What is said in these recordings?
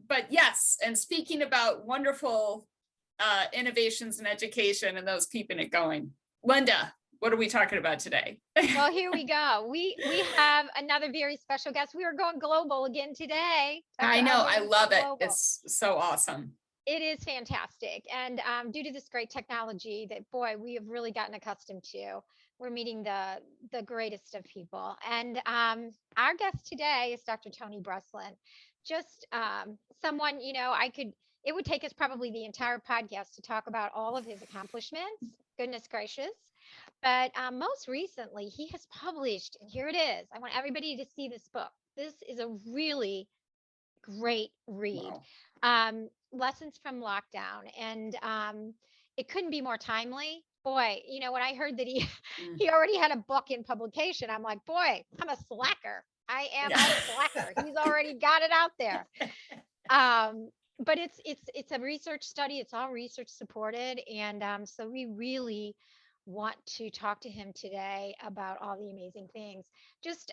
But yes, and speaking about wonderful innovations in education and those keeping it going. Linda, what are we talking about today? Well, here we go. We have another very special guest. We are going global again today. I know, I love it. It's so awesome. It is fantastic. And due to this great technology that, boy, we have really gotten accustomed to, we're meeting the greatest of people. And our guest today is Dr. Tony Breslin. Just someone, it would take us probably the entire podcast to talk about all of his accomplishments. Goodness gracious. But most recently, he has published, and here it is. I want everybody to see this book. This is a really great read. Wow. Lessons from Lockdown. And it couldn't be more timely. Boy, when I heard that he already had a book in publication, I'm like, boy, I'm a slacker. I am a slacker. He's already got it out there. But it's a research study. It's all research supported. And so we really want to talk to him today about all the amazing things. Just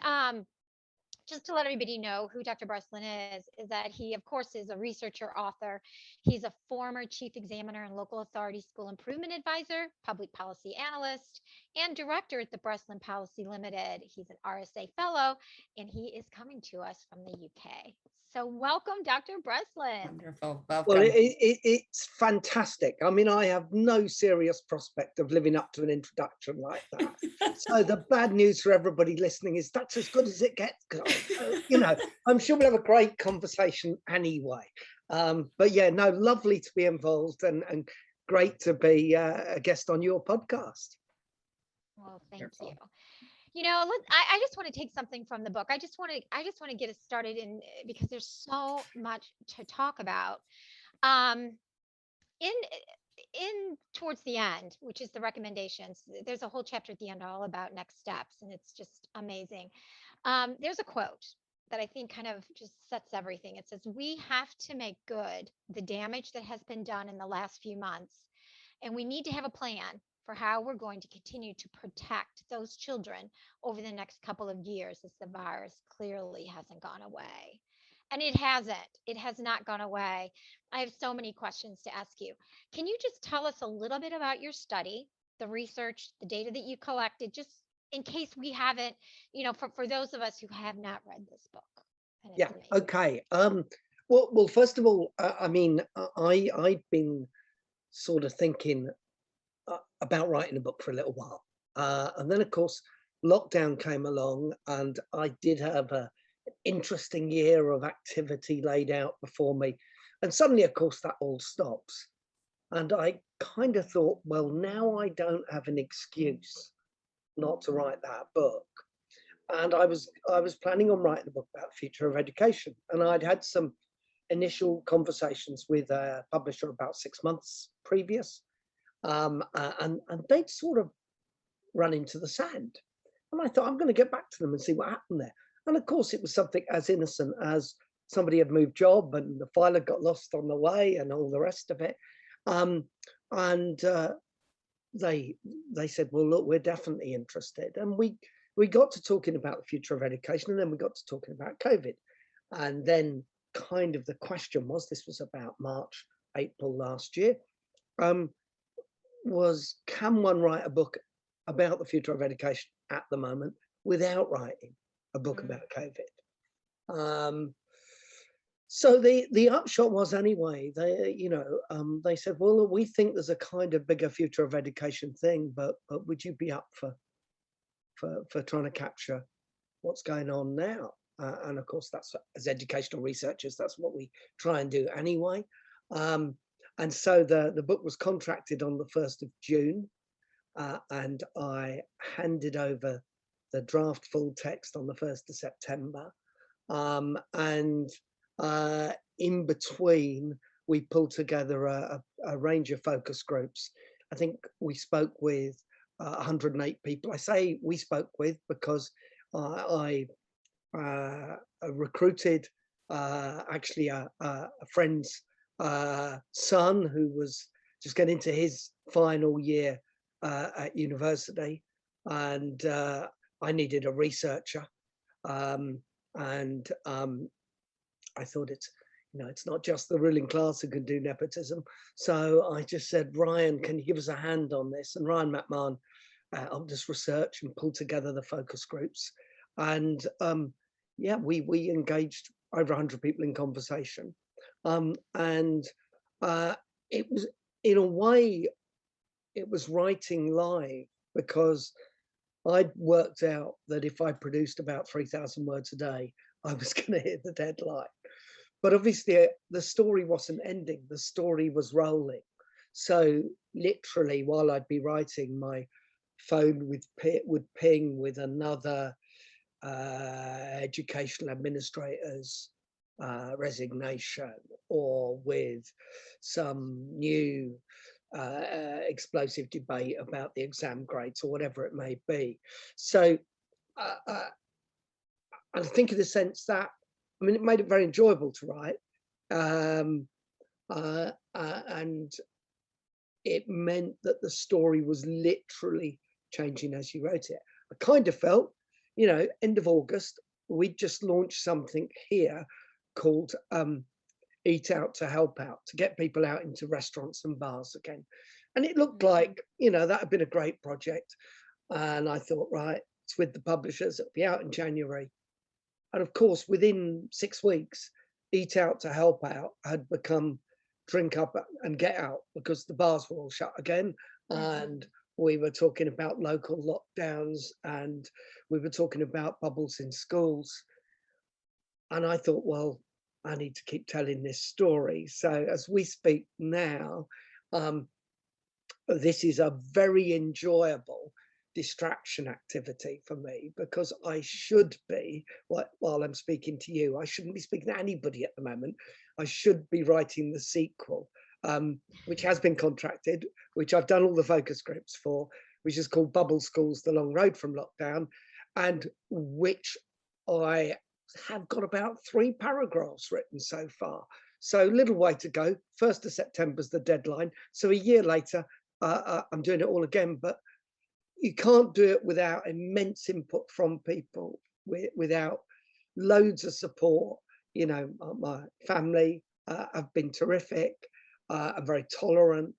to let everybody know who Dr. Breslin is that he, of course, is a researcher, author. He's a former chief examiner and local authority school improvement advisor, public policy analyst, and director at the Breslin Policy Limited. He's an RSA fellow, and he is coming to us from the UK. So welcome, Dr. Breslin. Wonderful. Welcome. Well, it's fantastic. I mean, I have no serious prospect of living up to an introduction like that. So the bad news for everybody listening is that's as good as it gets. I'm sure we'll have a great conversation anyway. But yeah, no, lovely to be involved and great to be a guest on your podcast. Well, thank you. I just want to take something from the book. I just want to get us started in because there's so much to talk about. In towards the end, which is the recommendations, there's a whole chapter at the end all about next steps, and it's just amazing. There's a quote that I think kind of just sets everything. It says, "We have to make good the damage that has been done in the last few months, and we need to have a plan for how we're going to continue to protect those children over the next couple of years as the virus clearly hasn't gone away." And it hasn't. It has not gone away. I have so many questions to ask you. Can you just tell us a little bit about your study, the research, the data that you collected, just in case we haven't, for those of us who have not read this book? Yeah, okay. Well, first of all, I'd been sort of thinking about writing a book for a little while. And then, of course, lockdown came along and I did have an interesting year of activity laid out before me. And suddenly, of course, that all stops. And I kind of thought, well, now I don't have an excuse not to write that book. And I was planning on writing a book about the future of education. And I'd had some initial conversations with a publisher about 6 months previous. And they'd sort of run into the sand. And I thought, I'm going to get back to them and see what happened there. And of course, it was something as innocent as somebody had moved job and the file had got lost on the way and all the rest of it. They said, well, look, we're definitely interested. And we got to talking about the future of education, and then we got to talking about COVID. And then kind of the question was, this was about March, April last year, was can one write a book about the future of education at the moment without writing a book about COVID? So the upshot was anyway, they said, well, we think there's a kind of bigger future of education thing, but would you be up for trying to capture what's going on now? And of course, that's as educational researchers, that's what we try and do anyway. And so the book was contracted on the 1st of June, and I handed over the draft full text on the 1st of September. And in between, we pulled together a range of focus groups. I think we spoke with 108 people. I say we spoke with because I recruited actually a friend's son who was just getting into his final year at university, and I needed a researcher, and I thought it's not just the ruling class who can do nepotism. So I just said, Ryan, can you give us a hand on this? And Ryan McMahon helped us research and pull together the focus groups. And yeah, we engaged over 100 people in conversation. And it was, in a way, it was writing live, because I'd worked out that if I produced about 3,000 words a day, I was going to hit the deadline. But obviously, the story wasn't ending. The story was rolling. So literally, while I'd be writing, my phone would ping with another educational administrator's resignation, or with some new explosive debate about the exam grades, or whatever it may be. So I think, in the sense that, I mean, it made it very enjoyable to write, and it meant that the story was literally changing as you wrote it. I kind of felt, end of August, we just launched something here called Eat Out to Help Out, to get people out into restaurants and bars again. And it looked like, that had been a great project. And I thought, right, it's with the publishers, it'll be out in January. And of course, within 6 weeks, Eat Out to Help Out had become Drink Up and Get Out, because the bars were all shut again. And we were talking about local lockdowns, and we were talking about bubbles in schools. And I thought, well, I need to keep telling this story. So as we speak now, this is a very enjoyable distraction activity for me, because I should be, while I'm speaking to you, I shouldn't be speaking to anybody at the moment. I should be writing the sequel, which has been contracted, which I've done all the focus groups for, which is called Bubble Schools, The Long Road from Lockdown, and which I have got about 3 paragraphs written so far. So little way to go. 1st of September is the deadline. So a year later, I'm doing it all again, but you can't do it without immense input from people, without loads of support. My family have been terrific, are very tolerant.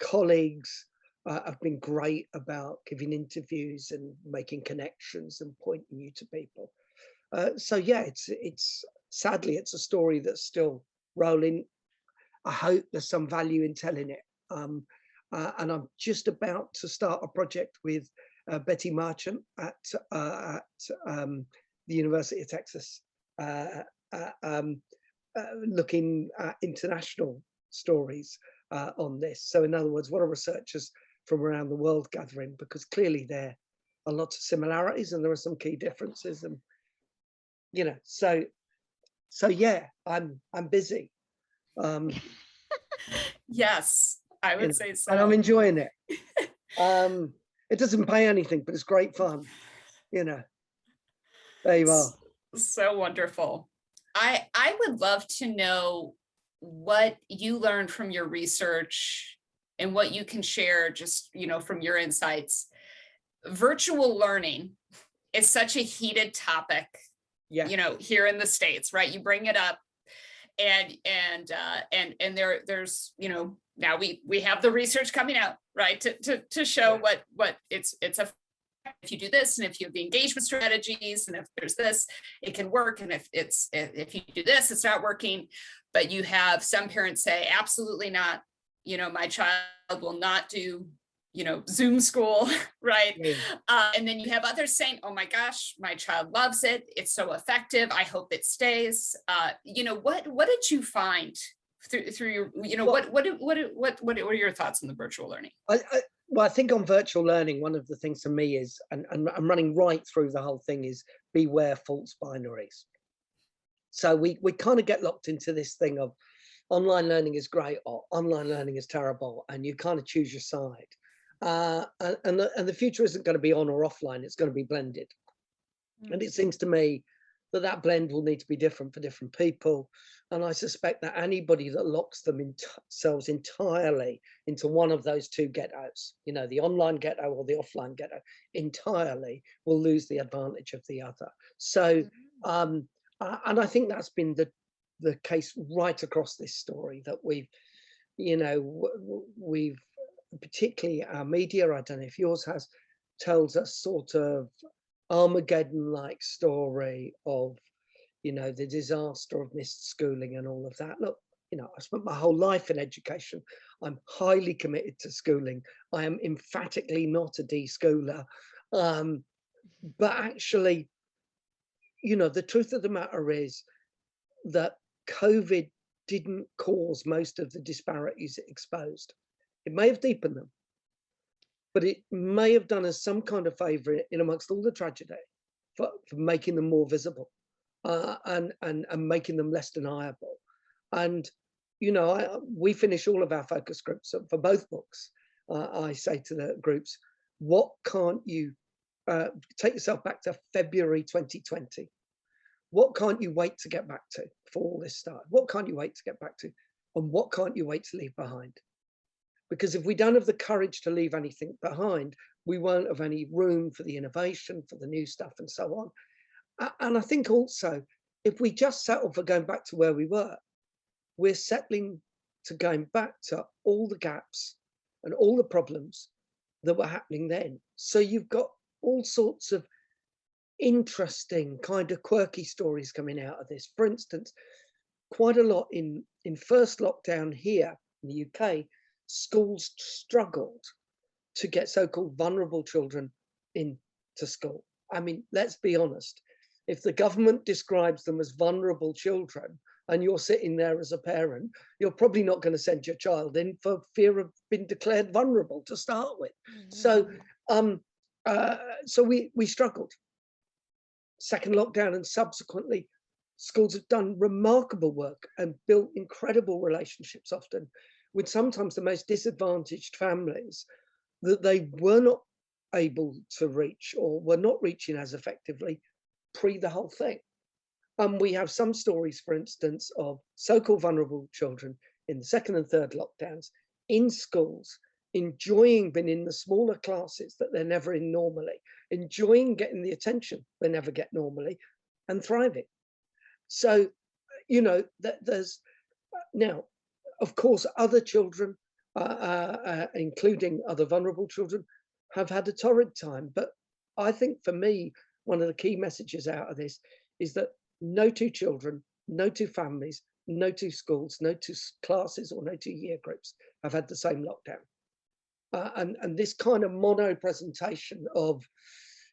Colleagues have been great about giving interviews and making connections and pointing you to people. So yeah, it's sadly, it's a story that's still rolling. I hope there's some value in telling it. And I'm just about to start a project with Betty Marchant at the University of Texas, looking at international stories on this. So in other words, what are researchers from around the world gathering? Because clearly there are lots of similarities and there are some key differences. And so yeah, I'm busy. Yes, I would say so. And I'm enjoying it. It doesn't pay anything, but it's great fun. There you are. So wonderful. I would love to know what you learned from your research and what you can share just, from your insights. Virtual learning is such a heated topic, here in the States, right? You bring it up and there's, now we have the research coming out, right? To show what it's a, if you do this, and if you have the engagement strategies, and if there's this, it can work. And if you do this, it's not working. But you have some parents say, absolutely not. My child will not do, Zoom school, right? And then you have others saying, oh my gosh, my child loves it. It's so effective. I hope it stays. What did you find through your, what are your thoughts on the virtual learning? Well, I think on virtual learning, one of the things for me is, and I'm running right through the whole thing, is beware false binaries. So we kind of get locked into this thing of online learning is great or online learning is terrible, and you kind of choose your side. And the future isn't going to be on or offline, it's going to be blended. And it seems to me that blend will need to be different for different people. And I suspect that anybody that locks themselves entirely into one of those two ghettos, the online ghetto or the offline ghetto, entirely will lose the advantage of the other. So And I think that's been the case right across this story, that we've, we've, particularly our media, I don't know if yours has, tells us sort of Armageddon-like story of, the disaster of missed schooling and all of that. Look, I spent my whole life in education. I'm highly committed to schooling. I am emphatically not a de-schooler. But actually, the truth of the matter is that COVID didn't cause most of the disparities it exposed. It may have deepened them, but it may have done us some kind of favor in amongst all the tragedy for making them more visible, and making them less deniable. And we finish all of our focus groups for both books. I say to the groups, what can't you take yourself back to February 2020? What can't you wait to get back to before all this started? What can't you wait to get back to? And what can't you wait to leave behind? Because if we don't have the courage to leave anything behind, we won't have any room for the innovation, for the new stuff, and so on. And I think also, if we just settle for going back to where we were, we're settling to going back to all the gaps and all the problems that were happening then. So you've got all sorts of interesting, kind of quirky stories coming out of this. For instance, quite a lot in first lockdown here in the UK, schools struggled to get so-called vulnerable children into school. I mean, let's be honest. If the government describes them as vulnerable children and you're sitting there as a parent, you're probably not going to send your child in for fear of being declared vulnerable to start with. Mm-hmm. So we struggled. Second lockdown and subsequently, schools have done remarkable work and built incredible relationships, often with sometimes the most disadvantaged families that they were not able to reach or were not reaching as effectively pre the whole thing. And we have some stories, for instance, of so-called vulnerable children in the second and third lockdowns in schools, enjoying being in the smaller classes that they're never in normally, enjoying getting the attention they never get normally, and thriving. So, there's now, of course, other children, including other vulnerable children, have had a torrid time. But I think for me, one of the key messages out of this is that no two children, no two families, no two schools, no two classes, or no two year groups have had the same lockdown. And this kind of mono presentation of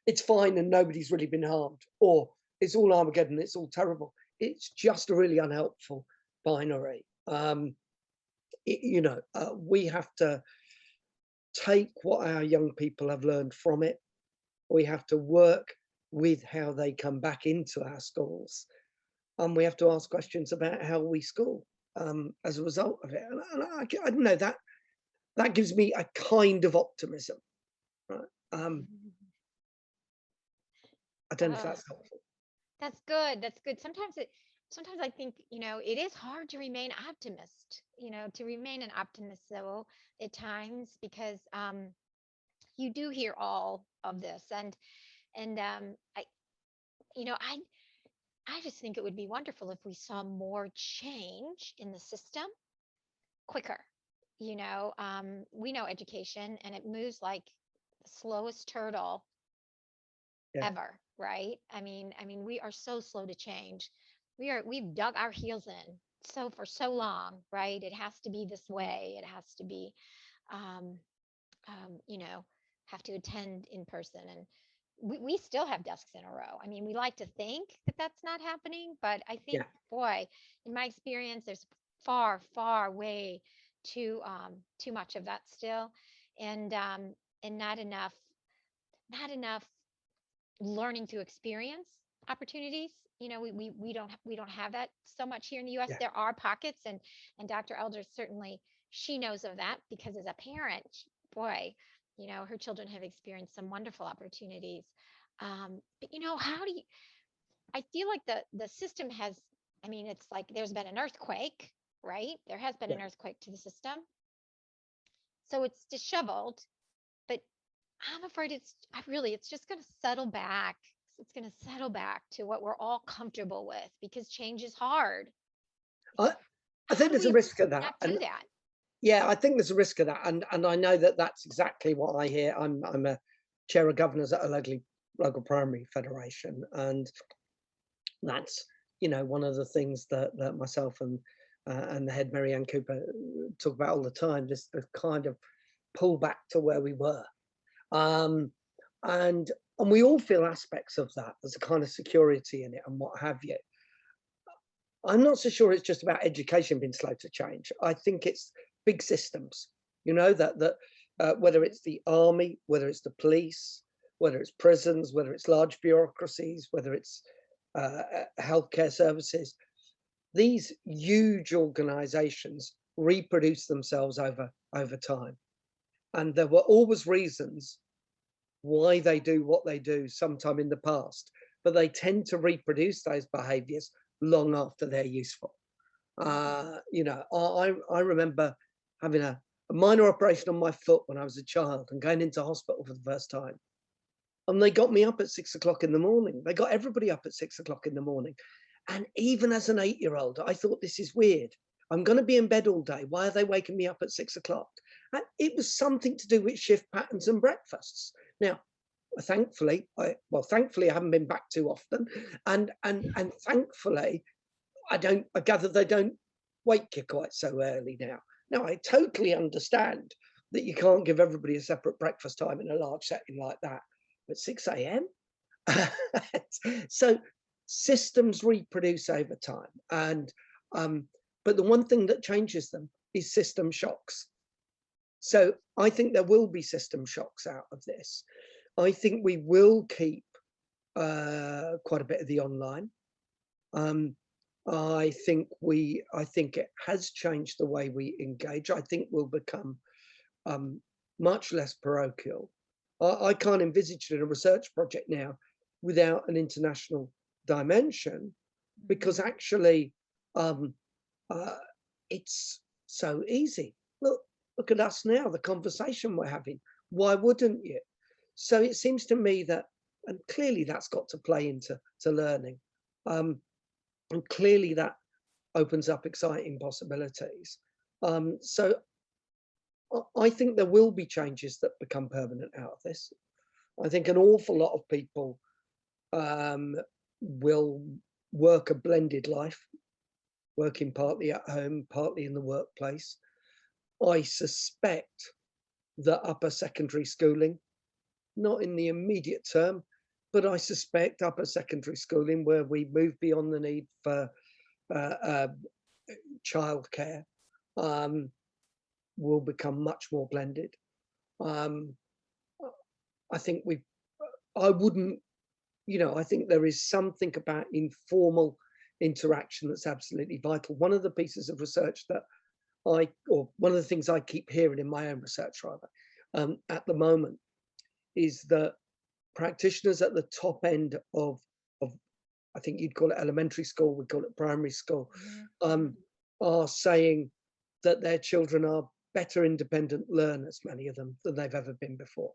it's fine and nobody's really been harmed, or it's all Armageddon, it's all terrible, it's just a really unhelpful binary. We have to take what our young people have learned from it. We have to work with how they come back into our schools. And we have to ask questions about how we school as a result of it. And I don't know, that gives me a kind of optimism. Right? I don't know if that's helpful. That's good. That's good. Sometimes I think, it is hard to remain optimist, to remain an optimist though at times, because you do hear all of this. And I just think it would be wonderful if we saw more change in the system quicker. We know education, and it moves like the slowest turtle ever, right? I mean, we are so slow to change. We've dug our heels in for so long, right? It has to be this way. It has to be, have to attend in person, and we still have desks in a row. I mean, we like to think that that's not happening, but I think, boy, in my experience, there's far, far way too much of that still, and not enough learning through experience opportunities. We don't have that so much here in the US. There are pockets, and Dr. Elder, certainly she knows of that, because as a parent, boy, her children have experienced some wonderful opportunities. But how do you, I feel like the system has, it's like there's been an earthquake, right? There has been an earthquake to the system. So it's disheveled, but I'm afraid it's just going to settle back it's going to settle back to what we're all comfortable with because change is hard. I, I How think do there's a we risk of that. not And do that? yeah, I think there's a risk of that. And I know that that's exactly what I hear. I'm a chair of governors at a local primary federation. And that's, one of the things that myself and the head Mary Ann Cooper talk about all the time, this the kind of pull back to where we were. Um, and we all feel aspects of that. There's a kind of security in it and what have you. I'm not so sure it's just about education being slow to change. I think it's big systems, that whether it's the army, whether it's the police, whether it's prisons, whether it's large bureaucracies, whether it's healthcare services, these huge organizations reproduce themselves over time. And there were always reasons why they do what they do sometime in the past, but they tend to reproduce those behaviors long after they're useful. I remember having a minor operation on my foot when I was a child and going into hospital for the first time. And they got me up at 6 o'clock in the morning. They got everybody up at 6 o'clock in the morning. And even as an 8-year-old, I thought, this is weird. I'm going to be in bed all day. Why are they waking me up at 6 o'clock? And it was something to do with shift patterns and breakfasts. Now, thankfully, I haven't been back too often. And thankfully, I gather they don't wake you quite so early now. Now, I totally understand that you can't give everybody a separate breakfast time in a large setting like that. But 6 a.m.? So systems reproduce over time. And but the one thing that changes them is system shocks. So I think there will be system shocks out of this. I think we will keep quite a bit of the online. I think it has changed the way we engage. I think we'll become much less parochial. I can't envisage in a research project now without an international dimension, because actually it's so easy. Look at us now, the conversation we're having. Why wouldn't you? So it seems to me that, and clearly that's got to play into learning. And clearly that opens up exciting possibilities. So I think there will be changes that become permanent out of this. I think an awful lot of people will work a blended life, working partly at home, partly in the workplace. I suspect that upper secondary schooling, not in the immediate term, but I suspect upper secondary schooling, where we move beyond the need for childcare, will become much more blended. I think I think there is something about informal interaction that's absolutely vital. One of the pieces of research that one of the things I keep hearing in my own research rather at the moment is that practitioners at the top end of I think you'd call it elementary school, we call it primary school, are saying that their children are better independent learners, many of them, than they've ever been before.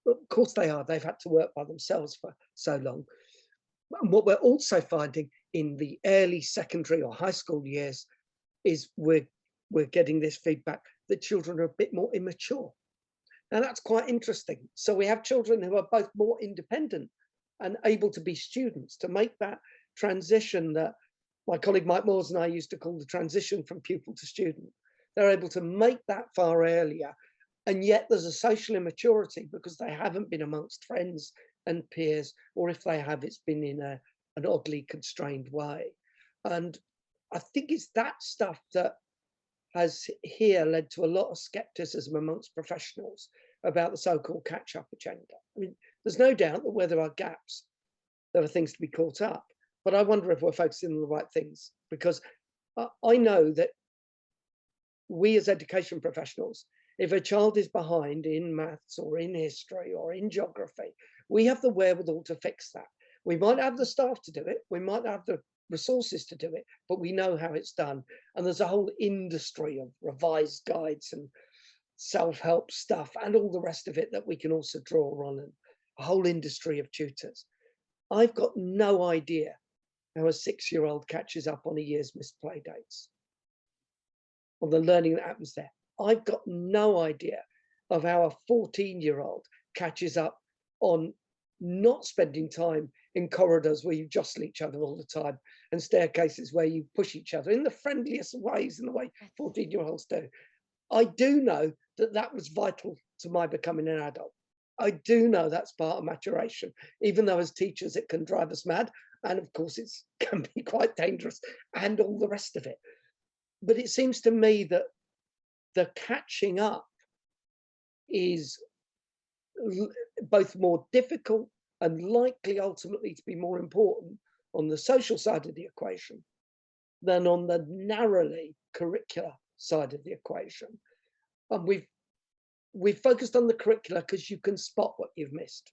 Of course they are. They've had to work by themselves for so long. And what we're also finding in the early secondary or high school years is we're getting this feedback that children are a bit more immature. Now that's quite interesting. So we have children who are both more independent and able to be students, to make that transition that my colleague Mike Moores and I used to call the transition from pupil to student. They're able to make that far earlier, and yet there's a social immaturity because they haven't been amongst friends and peers, or if they have, it's been in an oddly constrained way. And I think it's that stuff that has here led to a lot of skepticism amongst professionals about the so-called catch-up agenda. I mean, there's no doubt that where there are gaps, there are things to be caught up. But I wonder if we're focusing on the right things, because I know that we as education professionals, if a child is behind in maths or in history or in geography, we have the wherewithal to fix that. We might have the staff to do it, we might have the resources to do it, but we know how it's done. And there's a whole industry of revised guides and self-help stuff and all the rest of it that we can also draw on, and a whole industry of tutors. I've got no idea how a 6-year-old catches up on a year's missed play dates, on the learning that happens there. I've got no idea of how a 14-year-old catches up on not spending time in corridors where you jostle each other all the time and staircases where you push each other in the friendliest ways, in the way 14-year-olds do. I do know that that was vital to my becoming an adult. I do know that's part of maturation, even though as teachers it can drive us mad. And of course, it can be quite dangerous and all the rest of it. But it seems to me that the catching up is both more difficult and likely ultimately to be more important on the social side of the equation than on the narrowly curricular side of the equation. And we've focused on the curricula because you can spot what you've missed.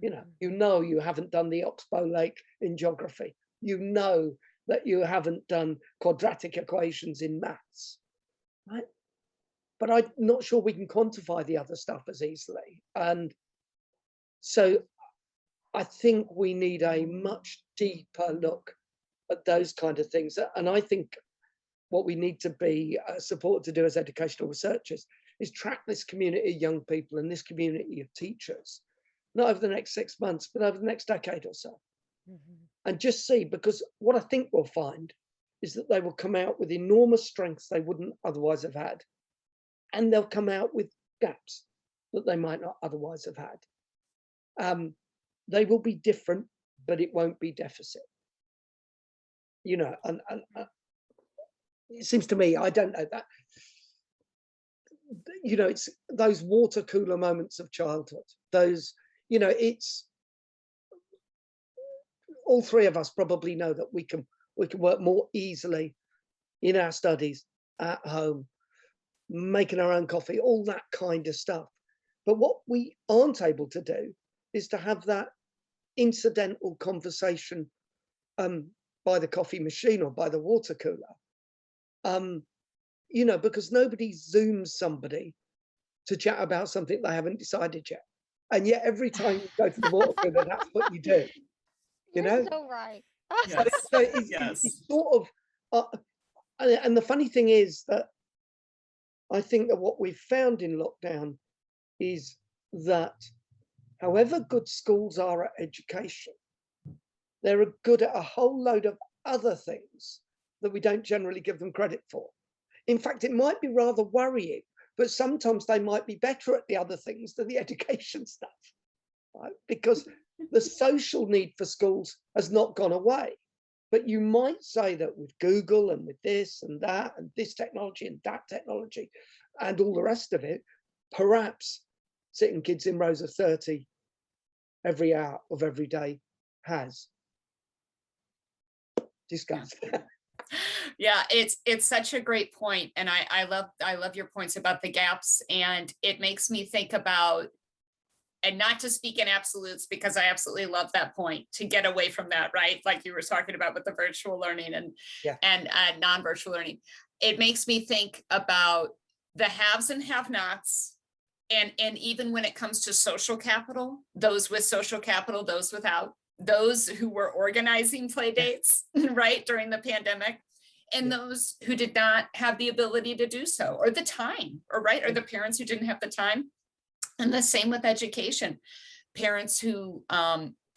You know you haven't done the Oxbow Lake in geography. You know that you haven't done quadratic equations in maths, right? But I'm not sure we can quantify the other stuff as easily. And so I think we need a much deeper look at those kind of things. And I think what we need to be supported to do as educational researchers is track this community of young people and this community of teachers, not over the next 6 months, but over the next decade or so. And just see, because what I think we'll find is that they will come out with enormous strengths they wouldn't otherwise have had. And they'll come out with gaps that they might not otherwise have had. They will be different, but it won't be deficit. And it seems to me, I don't know that, it's those water cooler moments of childhood, those, it's, all three of us probably know that we can work more easily in our studies, at home, making our own coffee, all that kind of stuff. But what we aren't able to do is to have that incidental conversation by the coffee machine or by the water cooler, because nobody Zooms somebody to chat about something they haven't decided yet. And yet every time you go to the water cooler, that's what you do. You're so right. Yes. So it's sort of, and the funny thing is that I think that what we've found in lockdown is that however good schools are at education, they're good at a whole load of other things that we don't generally give them credit for. In fact, it might be rather worrying, but sometimes they might be better at the other things than the education stuff, right? Because the social need for schools has not gone away. But you might say that with Google and with this and that and this technology and that technology and all the rest of it, perhaps sitting kids in rows of 30 every hour of every day has. Discuss. Yeah, it's such a great point. And I love your points about the gaps. And it makes me think about, and not to speak in absolutes, because I absolutely love that point, to get away from that, right? Like you were talking about with the virtual learning and non-virtual learning. It makes me think about the haves and have-nots. And even when it comes to social capital, those with social capital, those without, those who were organizing play dates, right, during the pandemic, and those who did not have the ability to do so, or the time, or the parents who didn't have the time. And the same with education. Parents who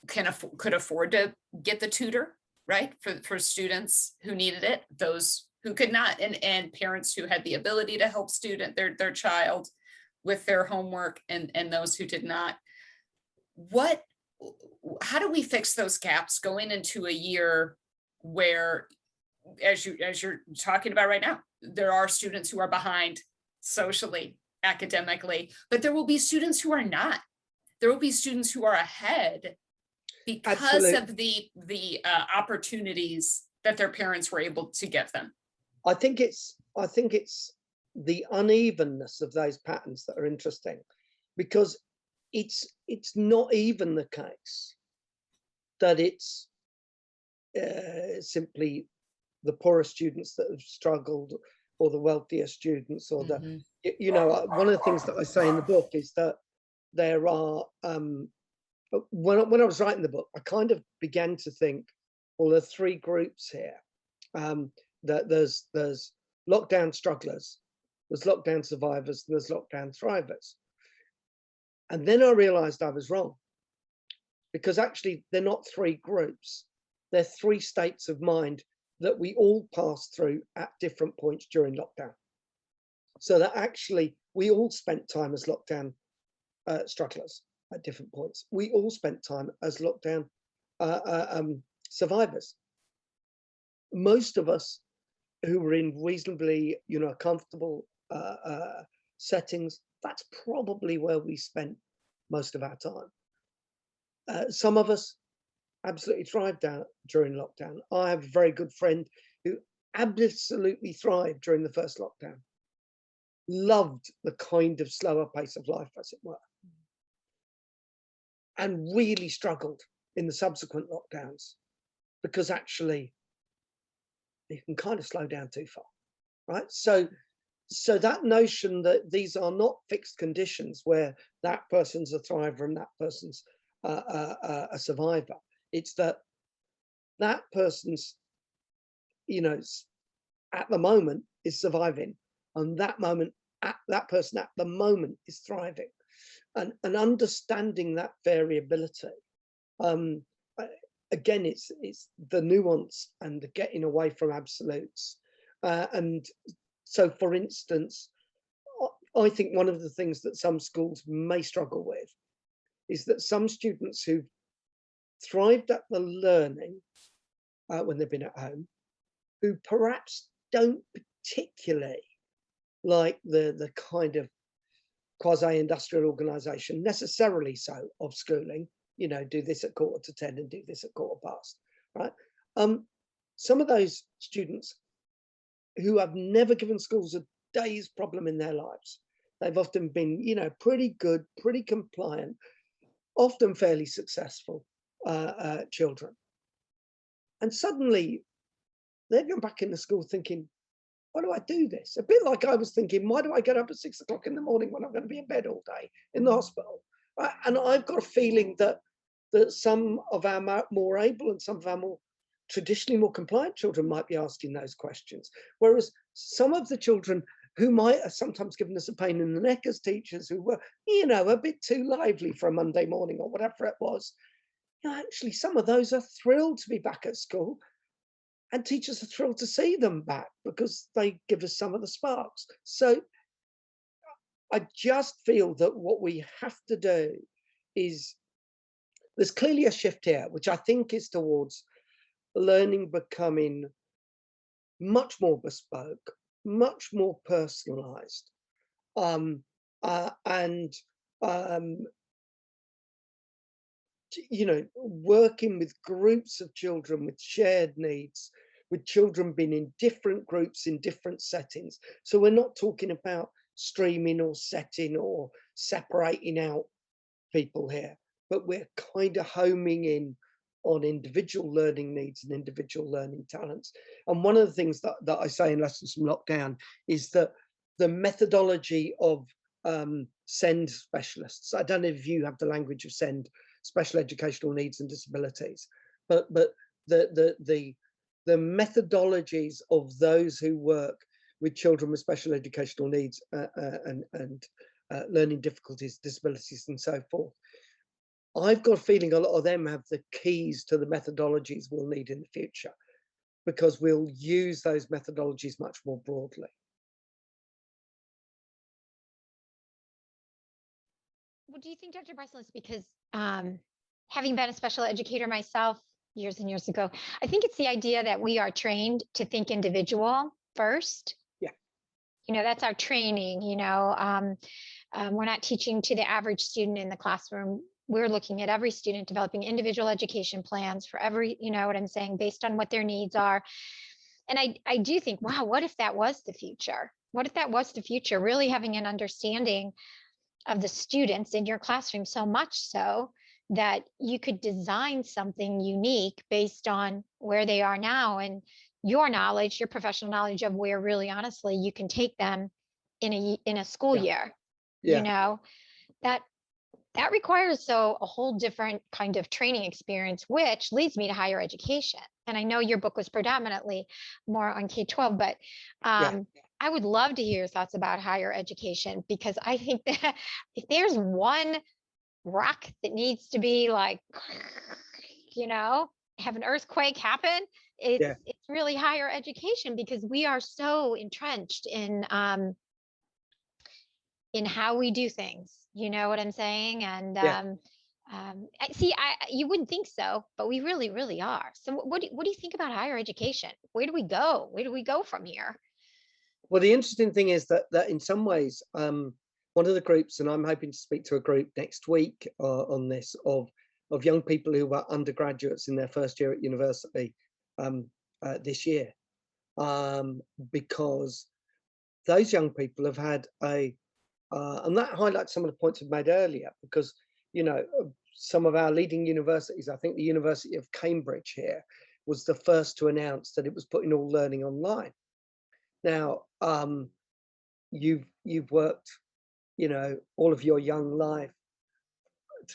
could afford to get the tutor, right, for students who needed it, those who could not, and parents who had the ability to help their child with their homework, and those who did not. How do we fix those gaps going into a year where, as you're talking about right now, there are students who are behind socially, academically, but there will be students who are not. There will be students who are ahead because of the opportunities that their parents were able to give them. I think it's the unevenness of those patterns that are interesting, because it's not even the case that it's simply the poorer students that have struggled, or the wealthier students, or the one of the things that I say in the book is that there are But when I was writing the book, I kind of began to think, well, there are three groups here. That there's lockdown strugglers, there's lockdown survivors, and there's lockdown thrivers. And then I realized I was wrong, because actually they're not three groups. They're three states of mind that we all pass through at different points during lockdown. So that actually we all spent time as lockdown strugglers at different points. We all spent time as lockdown survivors. Most of us who were in reasonably, comfortable settings, that's probably where we spent most of our time. Some of us absolutely thrived during lockdown. I have a very good friend who absolutely thrived during the first lockdown. Loved the kind of slower pace of life, as it were, and really struggled in the subsequent lockdowns, because actually you can kind of slow down too far, right? So that notion that these are not fixed conditions where that person's a thriver and that person's a survivor. It's that person's, at the moment is surviving, and that person at the moment is thriving, and understanding that variability. Again, it's the nuance and the getting away from absolutes. And so, for instance, I think one of the things that some schools may struggle with is that some students who've thrived at the learning when they've been at home, who perhaps don't particularly like the kind of quasi-industrial organization necessarily so of schooling, do this at 9:45 and do this at 9:15, right? Some of those students who have never given schools a day's problem in their lives, they've often been, pretty good, pretty compliant, often fairly successful children. And suddenly they're going back into school thinking, why do I do this? A bit like I was thinking, why do I get up at 6 o'clock in the morning when I'm going to be in bed all day in the hospital? Right? And I've got a feeling that some of our more able and some of our more traditionally more compliant children might be asking those questions. Whereas some of the children who might have sometimes given us a pain in the neck as teachers, who were, a bit too lively for a Monday morning or whatever it was, actually some of those are thrilled to be back at school. And teachers are thrilled to see them back because they give us some of the sparks. So I just feel that what we have to do is, there's clearly a shift here, which I think is towards learning becoming much more bespoke, much more personalized, and working with groups of children with shared needs, with children being in different groups in different settings. So we're not talking about streaming or setting or separating out people here, but we're kind of homing in on individual learning needs and individual learning talents. And one of the things that I say in Lessons from Lockdown is that the methodology of SEND specialists, I don't know if you have the language of SEND, special educational needs and disabilities, but the methodologies of those who work with children with special educational needs and learning difficulties, disabilities, and so forth, I've got a feeling a lot of them have the keys to the methodologies we'll need in the future, because we'll use those methodologies much more broadly. What do you think, Dr. Breslin? Because having been a special educator myself years and years ago, I think it's the idea that we are trained to think individual first. Yeah. That's our training. We're not teaching to the average student in the classroom. We're looking at every student, developing individual education plans for every, what I'm saying, based on what their needs are. And I do think, wow, what if that was the future? What if that was the future? Really having an understanding of the students in your classroom, so much so that you could design something unique based on where they are now and your knowledge, your professional knowledge of where really honestly you can take them in a school year. Yeah. That that requires a whole different kind of training experience, which leads me to higher education. And I know your book was predominantly more on K-12, but Yeah. I would love to hear your thoughts about higher education, because I think that if there's one rock that needs to be like, have an earthquake happen, Yeah. it's really higher education, because we are so entrenched in how we do things. You know what I'm saying? And Yeah. you wouldn't think so, but we really, really are. So what do you think about higher education? Where do we go? Where do we go from here? Well, the interesting thing is that in some ways, one of the groups, and I'm hoping to speak to a group next week on this, of young people who were undergraduates in their first year at university this year, because those young people have had and that highlights some of the points I've made earlier, because some of our leading universities, I think the University of Cambridge here was the first to announce that it was putting all learning online. Now, you've worked, all of your young life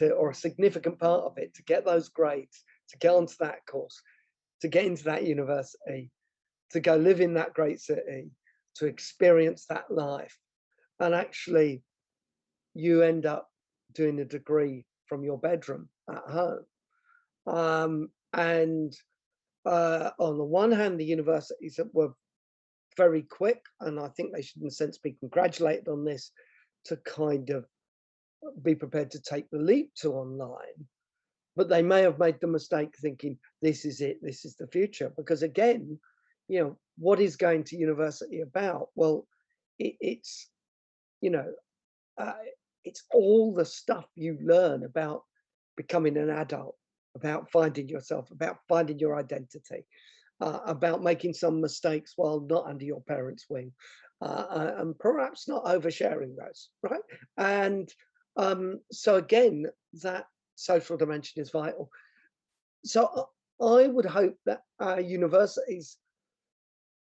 or a significant part of it, to get those grades, to get onto that course, to get into that university, to go live in that great city, to experience that life. And actually, you end up doing a degree from your bedroom at home. And on the one hand, the universities were very quick, and I think they should in a sense be congratulated on this, to kind of be prepared to take the leap to online. But they may have made the mistake thinking this is it, this is the future, because again, what is going to university about? Well, it's it's all the stuff you learn about becoming an adult, about finding yourself, about finding your identity, about making some mistakes while not under your parents' wing, and perhaps not oversharing those, right? And so again, that social dimension is vital. So I would hope that our universities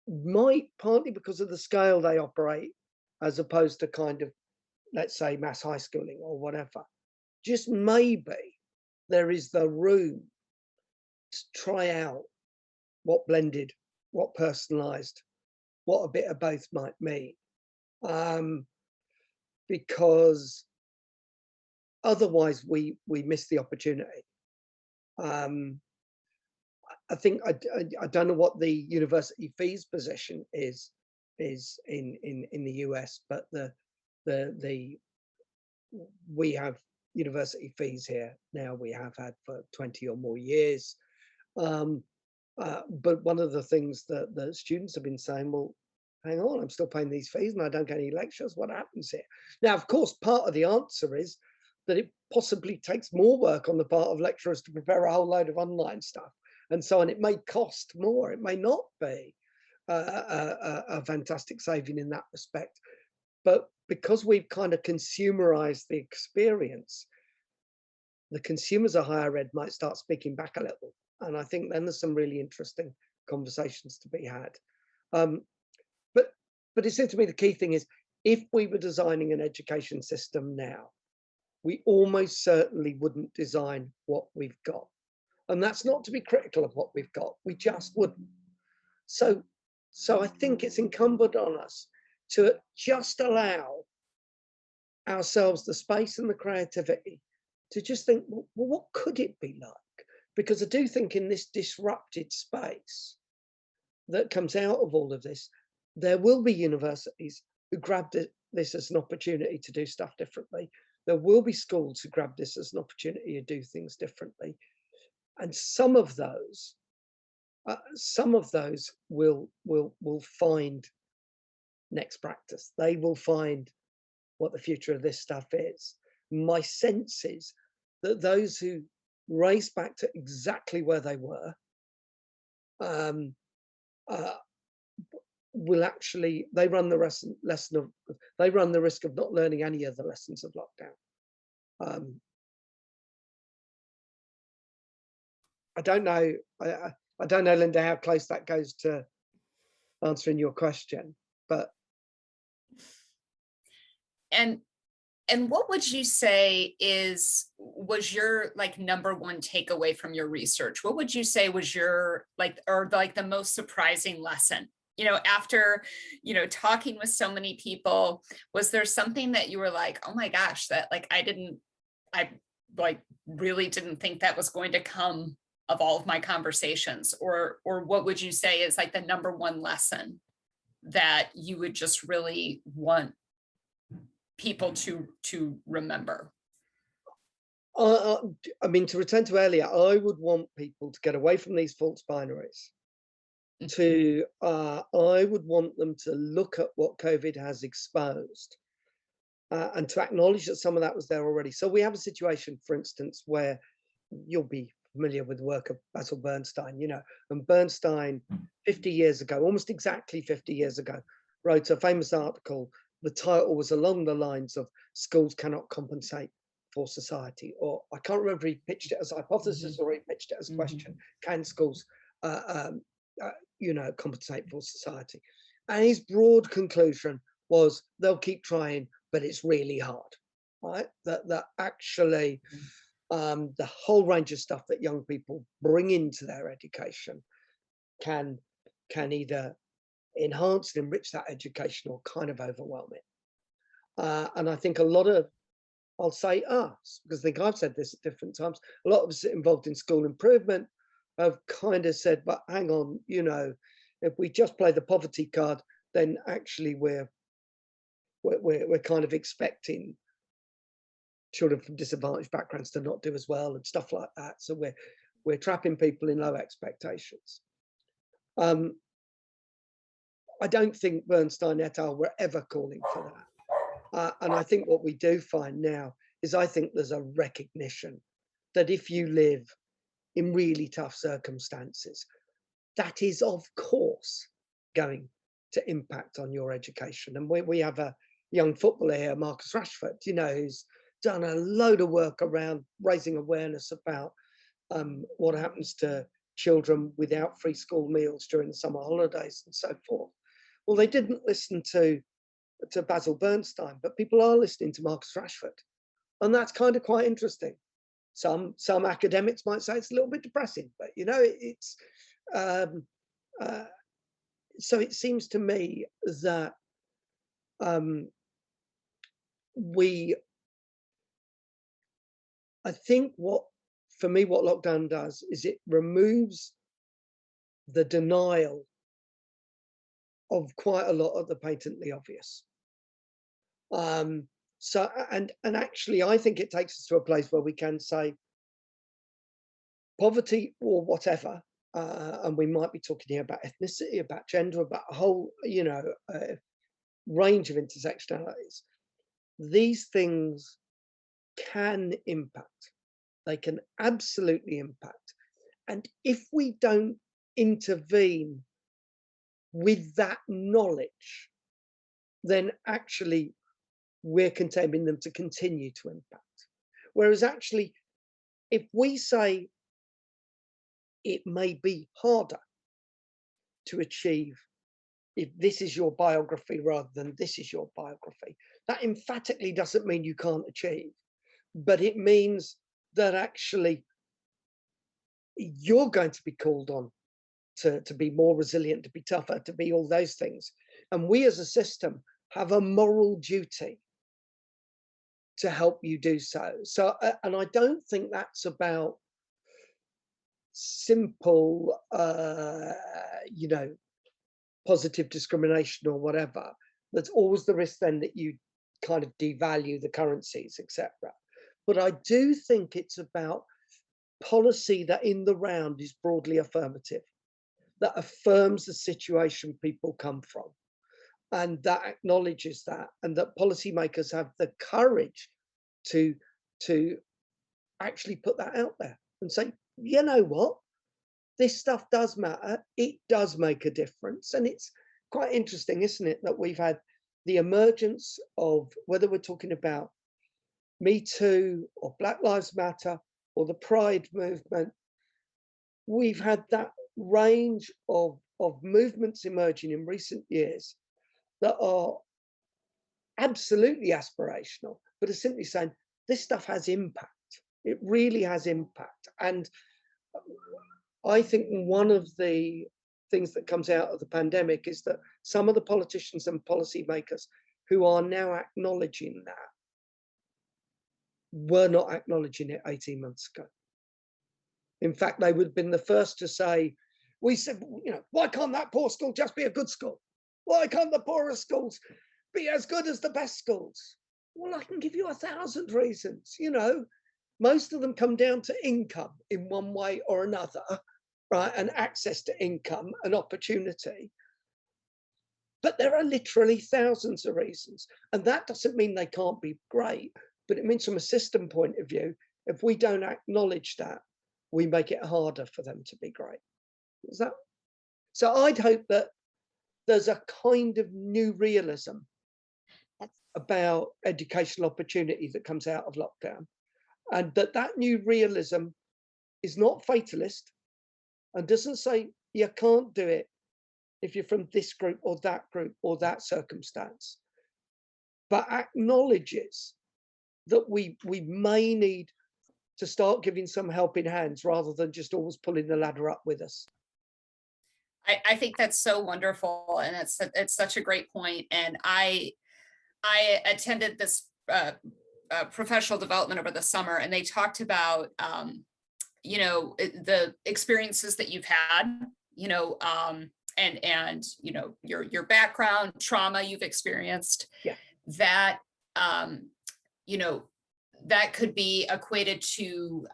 might, partly because of the scale they operate, as opposed to kind of, let's say, mass high schooling or whatever, just maybe there is the room to try out what blended, what personalized, what a bit of both might mean. Because otherwise we miss the opportunity. I think I don't know what the university fees position is in the US, but we have university fees here now. We have had for 20 or more years. But one of the things that the students have been saying, well, hang on, I'm still paying these fees and I don't get any lectures. What happens here? Now, of course, part of the answer is that it possibly takes more work on the part of lecturers to prepare a whole load of online stuff and so on. It may cost more. It may not be a fantastic saving in that respect. But because we've kind of consumerized the experience, the consumers of higher ed might start speaking back a little. And I think then there's some really interesting conversations to be had. But it seems to me the key thing is, if we were designing an education system now, we almost certainly wouldn't design what we've got. And that's not to be critical of what we've got. We just wouldn't. So I think it's incumbent on us to just allow ourselves the space and the creativity to just think, well, what could it be like? Because I do think in this disrupted space that comes out of all of this, there will be universities who grab this as an opportunity to do stuff differently. There will be schools who grab this as an opportunity to do things differently. And some of those will find next practice. They will find what the future of this stuff is. My sense is that those who race back to exactly where they were will actually, they run the risk of not learning any of the lessons of lockdown. I don't know, Linda, how close that goes to answering your question, but. And And what would you say was your like number one takeaway from your research? What would you say was your like the most surprising lesson? After, talking with so many people, was there something that you were like, oh my gosh, that like I like really didn't think that was going to come of all of my conversations? Or what would you say is like the number one lesson that you would just really want people to remember? I mean, to return to earlier, I would want people to get away from these false binaries. I would want them to look at what COVID has exposed and to acknowledge that some of that was there already. So we have a situation, for instance, where you'll be familiar with the work of Basil Bernstein, and Bernstein 50 years ago, almost exactly 50 years ago, wrote a famous article. The title was along the lines of "Schools Cannot Compensate for Society," or I can't remember if he pitched it as a hypothesis or he pitched it as a question: Can schools, compensate for society? And his broad conclusion was they'll keep trying, but it's really hard, right? That actually the whole range of stuff that young people bring into their education can either enhance and enrich that education or kind of overwhelm it. And I think a lot of, I'll say us, because I think I've said this at different times, a lot of us involved in school improvement have kind of said, but hang on, if we just play the poverty card, then actually we're kind of expecting children from disadvantaged backgrounds to not do as well and stuff like that. So we're trapping people in low expectations. I don't think Bernstein et al. Were ever calling for that. And I think what we do find now is I think there's a recognition that if you live in really tough circumstances, that is, of course, going to impact on your education. And we have a young footballer here, Marcus Rashford, who's done a load of work around raising awareness about what happens to children without free school meals during the summer holidays and so forth. Well, they didn't listen to Basil Bernstein, but people are listening to Marcus Rashford. And that's kind of quite interesting. Some academics might say it's a little bit depressing, but it's so it seems to me that I think what lockdown does is it removes the denial of quite a lot of the patently obvious. So actually, I think it takes us to a place where we can say poverty or whatever, and we might be talking here about ethnicity, about gender, about a whole, range of intersectionalities. These things can impact. They can absolutely impact. And if we don't intervene with that knowledge, then actually we're containing them to continue to impact. Whereas actually, if we say it may be harder to achieve if this is your biography rather than this is your biography, that emphatically doesn't mean you can't achieve, but it means that actually you're going to be called on to be more resilient, to be tougher, to be all those things. And we as a system have a moral duty to help you do so. So, and I don't think that's about simple, positive discrimination or whatever. There's always the risk then that you kind of devalue the currencies, etc. But I do think it's about policy that in the round is broadly affirmative, that affirms the situation people come from, and that acknowledges that, and that policymakers have the courage to actually put that out there and say, you know what, this stuff does matter, it does make a difference. And it's quite interesting, isn't it, that we've had the emergence of, whether we're talking about Me Too or Black Lives Matter or the Pride movement, we've had that range of movements emerging in recent years that are absolutely aspirational, but are simply saying this stuff has impact. It really has impact. And I think one of the things that comes out of the pandemic is that some of the politicians and policymakers who are now acknowledging that were not acknowledging it 18 months ago. In fact, they would have been the first to say, we said, why can't that poor school just be a good school? Why can't the poorest schools be as good as the best schools? Well, I can give you 1,000 reasons. Most of them come down to income in one way or another, right? And access to income and opportunity. But there are literally thousands of reasons. And that doesn't mean they can't be great, but it means from a system point of view, if we don't acknowledge that, we make it harder for them to be great. So I'd hope that there's a kind of new realism about educational opportunity that comes out of lockdown, and that new realism is not fatalist and doesn't say you can't do it if you're from this group or that circumstance, but acknowledges that we may need to start giving some helping hands rather than just always pulling the ladder up with us. I think that's so wonderful, and it's such a great point. And I attended this professional development over the summer, and they talked about the experiences that you've had, and your background, trauma you've experienced. Yeah. That that could be equated to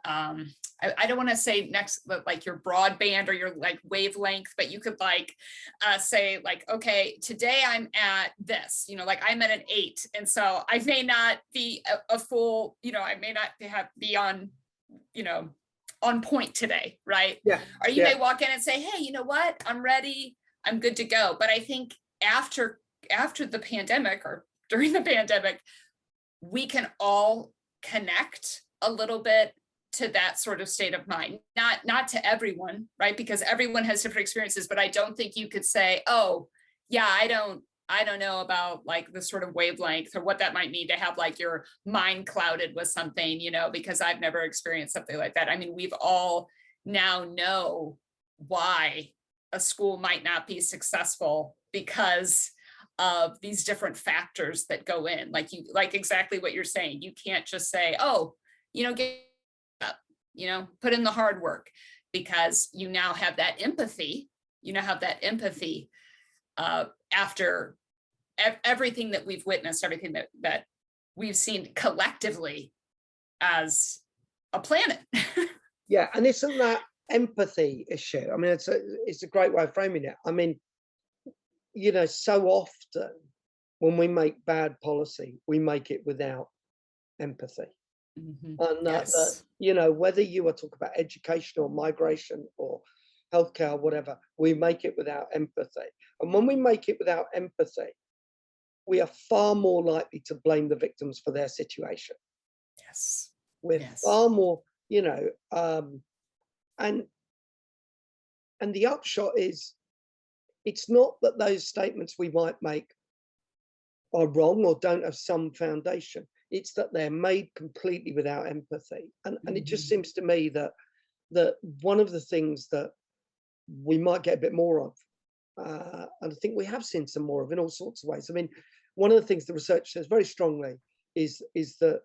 I don't want to say next, but like your broadband or your like wavelength, but you could say okay, today I'm at this, like I'm at an 8. And so I may not be a full, I may not be on, on point today. Right. Yeah. Or you may walk in and say, hey, you know what? I'm ready. I'm good to go. But I think after the pandemic or during the pandemic, we can all connect a little bit to that sort of state of mind, not to everyone, right? Because everyone has different experiences, but I don't think you could say, oh yeah, I don't know about like the sort of wavelength or what that might mean to have like your mind clouded with something, because I've never experienced something like that. I mean, we've all now know why a school might not be successful because of these different factors that go in, like exactly what you're saying. You can't just say, oh, get up, put in the hard work, because you now have that empathy. After everything that we've witnessed, everything that we've seen collectively as a planet. Yeah, and isn't that empathy issue? I mean, it's a great way of framing it. I mean, so often when we make bad policy, we make it without empathy. Mm-hmm. And Yes. whether you are talking about education or migration or healthcare or whatever, we make it without empathy. And when we make it without empathy, we are far more likely to blame the victims for their situation. Yes. We're Yes. far more, and the upshot is, it's not that those statements we might make are wrong or don't have some foundation. It's that they're made completely without empathy. And it just seems to me that one of the things that we might get a bit more of, and I think we have seen some more of in all sorts of ways. I mean, one of the things the research says very strongly is that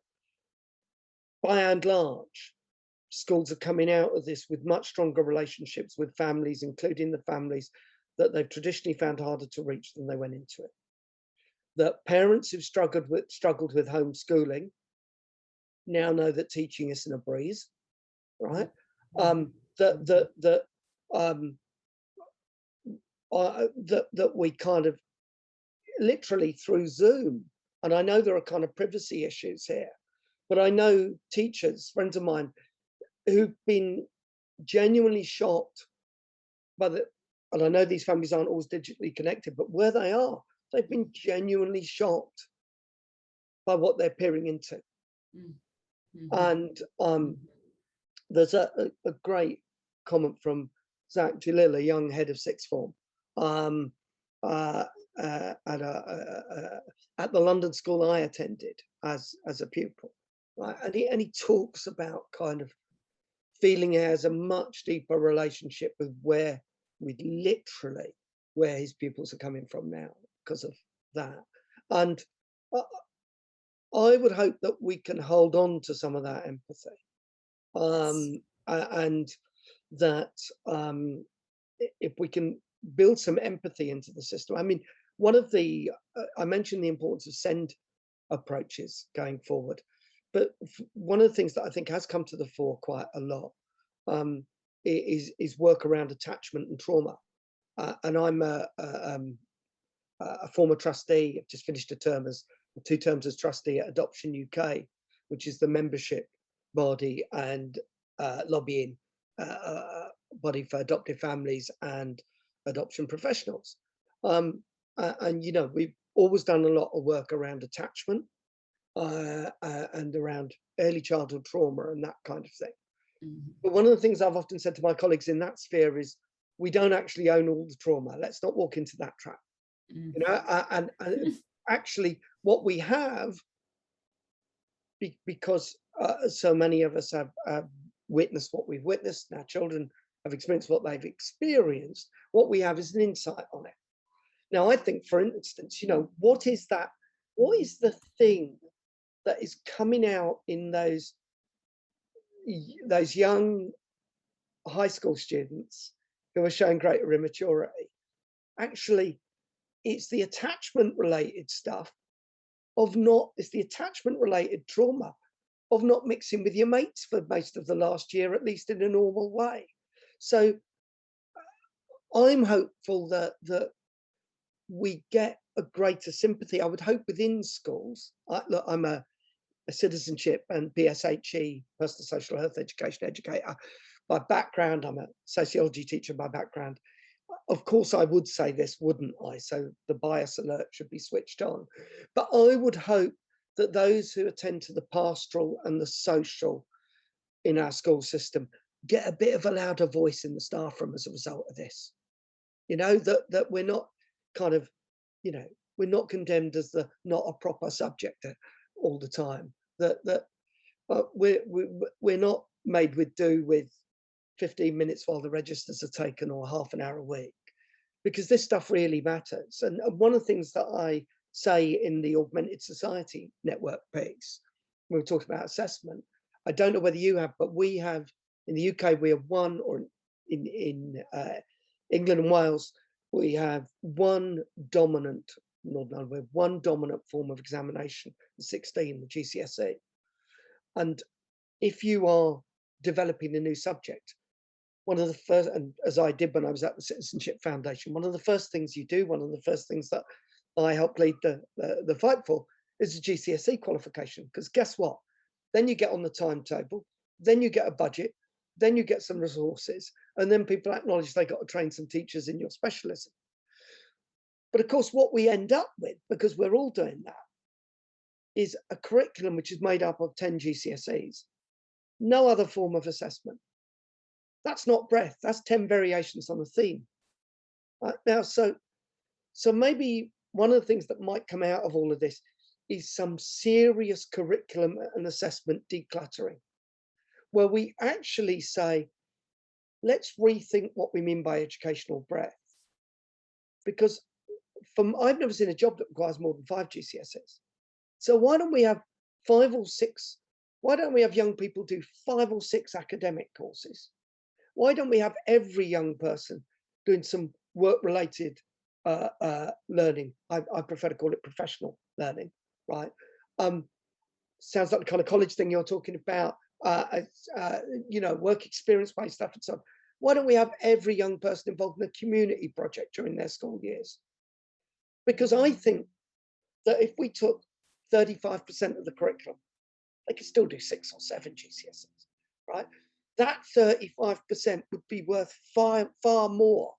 by and large, schools are coming out of this with much stronger relationships with families, including the families that they've traditionally found harder to reach than they went into it. That parents who've struggled with homeschooling now know that teaching isn't a breeze, right? That we kind of literally through Zoom, and I know there are kind of privacy issues here, but I know teachers, friends of mine, who've been genuinely shocked by and I know these families aren't always digitally connected, but where they are, they've been genuinely shocked by what they're peering into. Mm-hmm. And there's a great comment from Zach Jalil, a young head of sixth form, at the London school I attended as a pupil, right? And he talks about kind of feeling he has a much deeper relationship with literally where his pupils are coming from now because of that. And I would hope that we can hold on to some of that empathy, and that if we can build some empathy into the system. I mean, one of the I mentioned the importance of send approaches going forward, but one of the things that I think has come to the fore quite a lot is work around attachment and trauma. And I'm a former trustee. I've just finished 2 terms as trustee at Adoption UK, which is the membership body and lobbying body for adoptive families and adoption professionals. And we've always done a lot of work around attachment and around early childhood trauma and that kind of thing. Mm-hmm. But one of the things I've often said to my colleagues in that sphere is, we don't actually own all the trauma. Let's not walk into that trap. Mm-hmm. And actually, what we have, because so many of us have witnessed what we've witnessed, and our children have experienced what they've experienced, what we have is an insight on it. Now, I think, for instance, what is the thing that is coming out in those young high school students who are showing greater immaturity? Actually, it's the attachment related stuff it's the attachment related trauma of not mixing with your mates for most of the last year, at least in a normal way. So I'm hopeful that we get a greater sympathy. I would hope within schools. Look, I'm a citizenship and PSHE, personal social health education educator by background. I'm a sociology teacher by background. Of course, I would say this, wouldn't I? So the bias alert should be switched on. But I would hope that those who attend to the pastoral and the social in our school system get a bit of a louder voice in the staff room as a result of this. That we're not kind of, we're not condemned as the not a proper subject all the time. That we're not made with do with 15 minutes while the registers are taken or half an hour a week, because this stuff really matters. And one of the things that I say in the Augmented Society Network piece, when we talk about assessment, I don't know whether you have, but we have in the UK, we have one, or in England and Wales, we have one dominant form of examination, the 16, the GCSE. And if you are developing a new subject, one of the first, and as I did when I was at the Citizenship Foundation, one of the first things you do, one of the first things that I helped lead the fight for is a GCSE qualification. Because guess what? Then you get on the timetable, then you get a budget, then you get some resources, and then people acknowledge they got to train some teachers in your specialism. But of course, what we end up with, because we're all doing that, is a curriculum which is made up of 10 GCSEs. No other form of assessment. That's not breadth. That's 10 variations on a theme. Now, so maybe one of the things that might come out of all of this is some serious curriculum and assessment decluttering, where we actually say, let's rethink what we mean by educational breadth. Because I've never seen a job that requires more than 5 GCSEs. So why don't we have 5 or 6? Why don't we have young people do 5 or 6 academic courses? Why don't we have every young person doing some work-related learning? I prefer to call it professional learning, right? Sounds like the kind of college thing you're talking about, work experience-based stuff and so on. Why don't we have every young person involved in a community project during their school years? Because I think that if we took 35% of the curriculum, they could still do 6 or 7 GCSEs, right? That 35% would be worth far more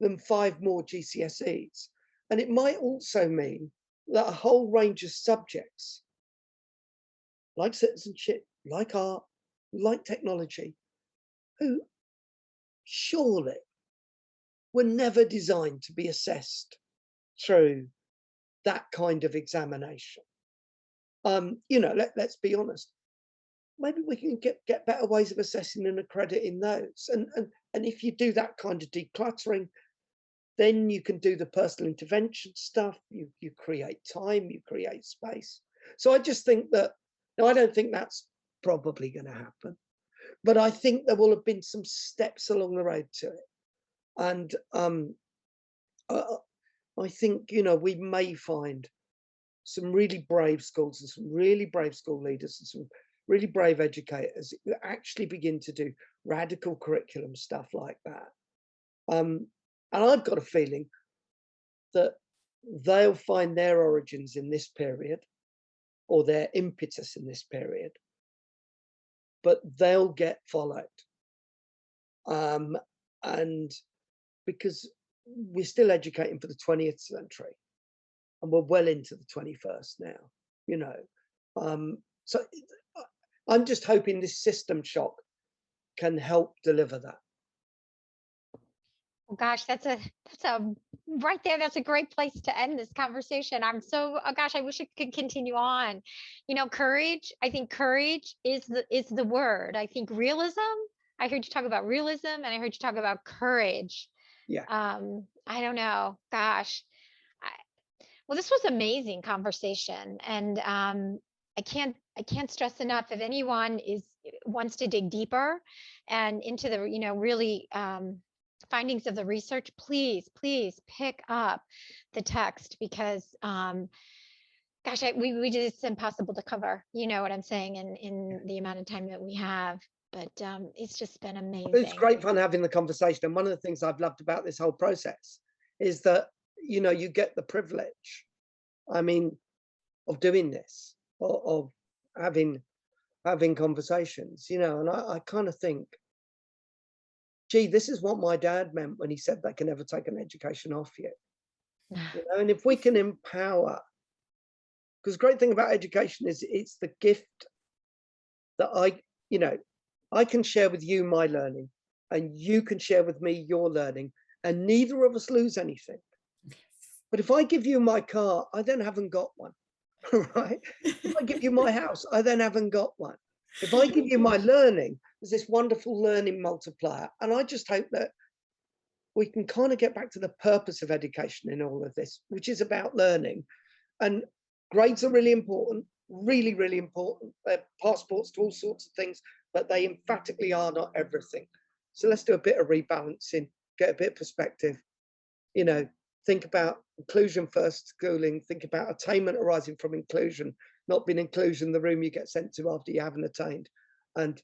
than 5 more GCSEs. And it might also mean that a whole range of subjects, like citizenship, like art, like technology, who surely were never designed to be assessed through that kind of examination. Let's be honest. Maybe we can get better ways of assessing and accrediting those. And if you do that kind of decluttering, then you can do the personal intervention stuff. You create time, you create space. So I just think that, no, I don't think that's probably going to happen, but I think there will have been some steps along the road to it. And I think, we may find some really brave schools and some really brave school leaders and some really brave educators who actually begin to do radical curriculum stuff like that. And I've got a feeling that they'll find their origins in this period, or their impetus in this period, but they'll get followed. And because we're still educating for the 20th century, and we're well into the 21st now, so I'm just hoping this system shock can help deliver that. Oh gosh, that's a right there. That's a great place to end this conversation. I'm so, oh gosh, I wish it could continue on. Courage. I think courage is the word. I think realism. I heard you talk about realism, and I heard you talk about courage. Yeah. I don't know. Gosh. Well, this was amazing conversation, and I can't stress enough, if anyone wants to dig deeper and into the really findings of the research, please pick up the text, because gosh, it's impossible to cover, you know what I'm saying, in the amount of time that we have. But it's just been amazing. It's great fun having the conversation, and one of the things I've loved about this whole process is that you get the privilege, of doing this, of having conversations, and I kind of think, gee, this is what my dad meant when he said they can never take an education off you. And if we can empower, because the great thing about education is it's the gift that I can share with you my learning, and you can share with me your learning, and neither of us lose anything. But if I give you my car, I then haven't got one, right? If I give you my house, I then haven't got one. If I give you my learning, there's this wonderful learning multiplier. And I just hope that we can kind of get back to the purpose of education in all of this, which is about learning. And grades are really important, really, really important. They're passports to all sorts of things, but they emphatically are not everything. So let's do a bit of rebalancing, get a bit of perspective, think about inclusion first schooling, think about attainment arising from inclusion, not being inclusion the room you get sent to after you haven't attained. And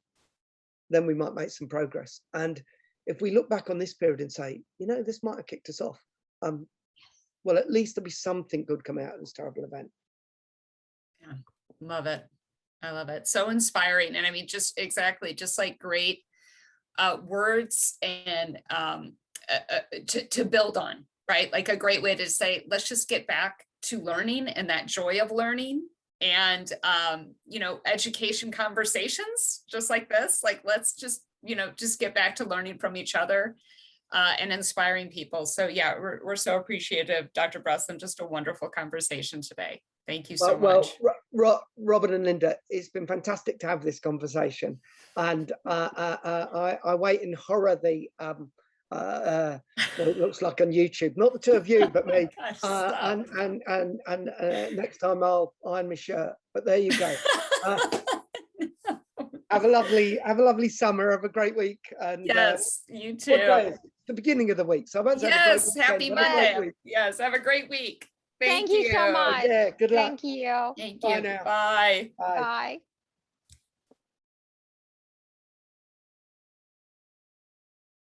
then we might make some progress. And if we look back on this period and say, this might have kicked us off, well, at least there'll be something good come out of this terrible event. Yeah, love it. I love it. So inspiring. And just like great words and to build on, right? Like a great way to say, let's just get back to learning and that joy of learning, and education conversations just like this, like let's just get back to learning from each other and inspiring people. So yeah, we're so appreciative, Dr. Breslin. Just a wonderful conversation today. Thank you so much. Robert and Linda, it's been fantastic to have this conversation, and I wait in horror what it looks like on YouTube. Not the two of you, but me. And next time I'll iron my shirt. But there you go. Have a lovely summer. Have a great week. And yes, you too. What day is it? The beginning of the week. So I won't say yes, happy Monday. Yes, have a great week. Thank you so much. Yeah, good luck. Thank you. Thank you. Bye. Bye. Bye.